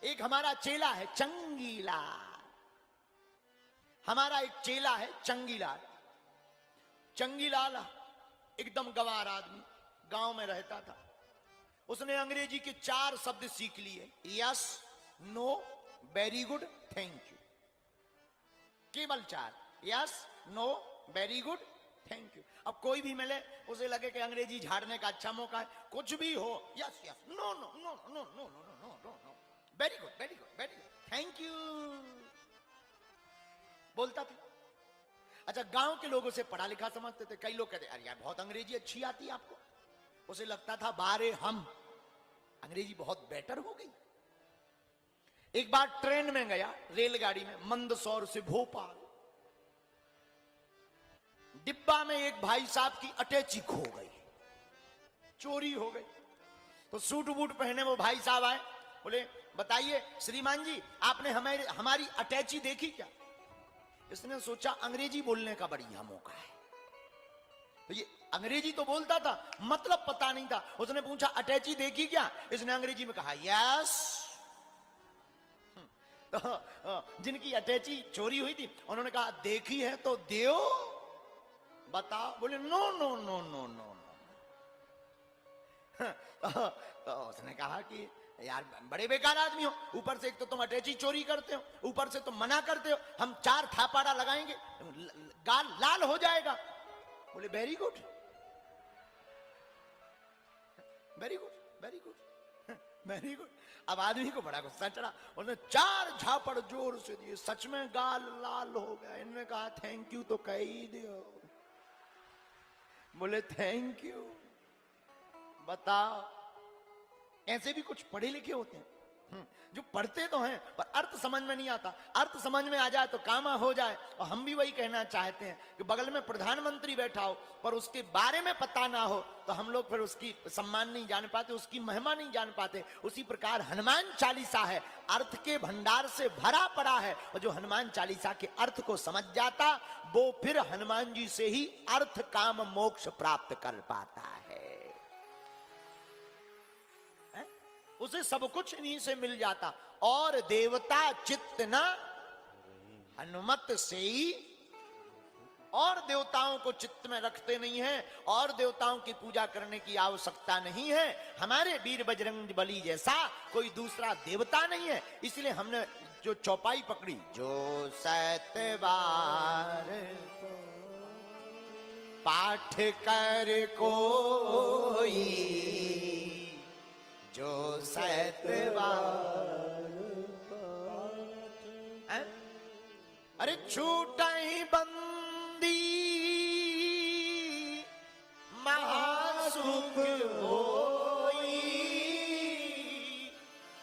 एक हमारा चेला है चंगीलाल, हमारा एक चेला है चंगीलाल। चंगीलाल एकदम गंवार आदमी, गांव में रहता था। उसने अंग्रेजी के 4 शब्द सीख लिए, yes, no, very good, thank you. केवल 4, yes, no, very good, thank you. अब कोई भी मिले उसे लगे कि अंग्रेजी झाड़ने का अच्छा मौका है, कुछ भी हो, yes yes, no no no no no no no no no no, very good very good very good, thank you बोलता था। अच्छा, गांव के लोग उसे पढ़ा लिखा समझते थे। कई लोग कहते अरे यार बहुत अंग्रेजी अच्छी आती है आपको। उसे लगता था बारे हम अंग्रेजी बहुत बेटर हो गई। एक बार ट्रेन में गया, रेलगाड़ी में, मंदसौर से भोपाल। डिब्बा में एक भाई साहब की अटैची खो गई, चोरी हो गई। तो सूट बूट पहने वो भाई साहब आए, बोले बताइए श्रीमान जी, आपने हमारी अटैची देखी क्या? इसने सोचा अंग्रेजी बोलने का बढ़िया मौका है, तो ये अंग्रेजी तो बोलता था, मतलब पता नहीं था। उसने पूछा अटैची देखी क्या? इसने अंग्रेजी में कहा यस। तो जिनकी अटैची चोरी हुई थी उन्होंने कहा देखी है तो देओ, बताओ। बोले no no no no no no. तो उसने कहा कि यार बड़े बेकार आदमी हो, ऊपर से एक तो तुम अटैची चोरी करते हो, ऊपर से तुम मना करते हो, हम 4 थापाड़ा लगाएंगे, गाल लाल हो जाएगा। बोले very good very good very good very good. अब आदमी को बड़ा गुस्सा चढ़ा, उसने 4 झापड़ जोर से दिए, सच में गाल लाल हो गया। इन्होंने कहा थैंक यू तो कह ही दियो। बोले थैंक यू, बताओ। ऐसे भी कुछ पढ़े लिखे होते हैं जो पढ़ते तो हैं पर अर्थ समझ में नहीं आता। अर्थ समझ में आ जाए तो काम हो जाए। और हम भी वही कहना चाहते हैं कि बगल में प्रधानमंत्री बैठा हो पर उसके बारे में पता ना हो तो हम लोग फिर उसकी सम्मान नहीं जान पाते, उसकी महिमा नहीं जान पाते। उसी प्रकार हनुमान चालीसा है, अर्थ के भंडार से भरा पड़ा है। और जो हनुमान चालीसा के अर्थ को समझ जाता वो फिर हनुमान जी से ही अर्थ काम मोक्ष प्राप्त कर पाता है। उसे सब कुछ इन्हीं से मिल जाता। और देवता चित्त न हनुमत से ही, और देवताओं को चित्त में रखते नहीं है, और देवताओं की पूजा करने की आवश्यकता नहीं है। हमारे वीर बजरंग बली जैसा कोई दूसरा देवता नहीं है। इसलिए हमने जो चौपाई पकड़ी, जो 7 बार पाठ कर कोई, जो 7 बार, अरे छूटा ही बंदी महासुख होई,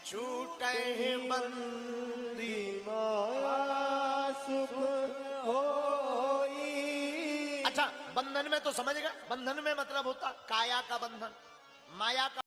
छूटे ही बंदी महासुख होई। अच्छा, बंधन में तो समझ गए, बंधन में मतलब होता काया का बंधन, माया का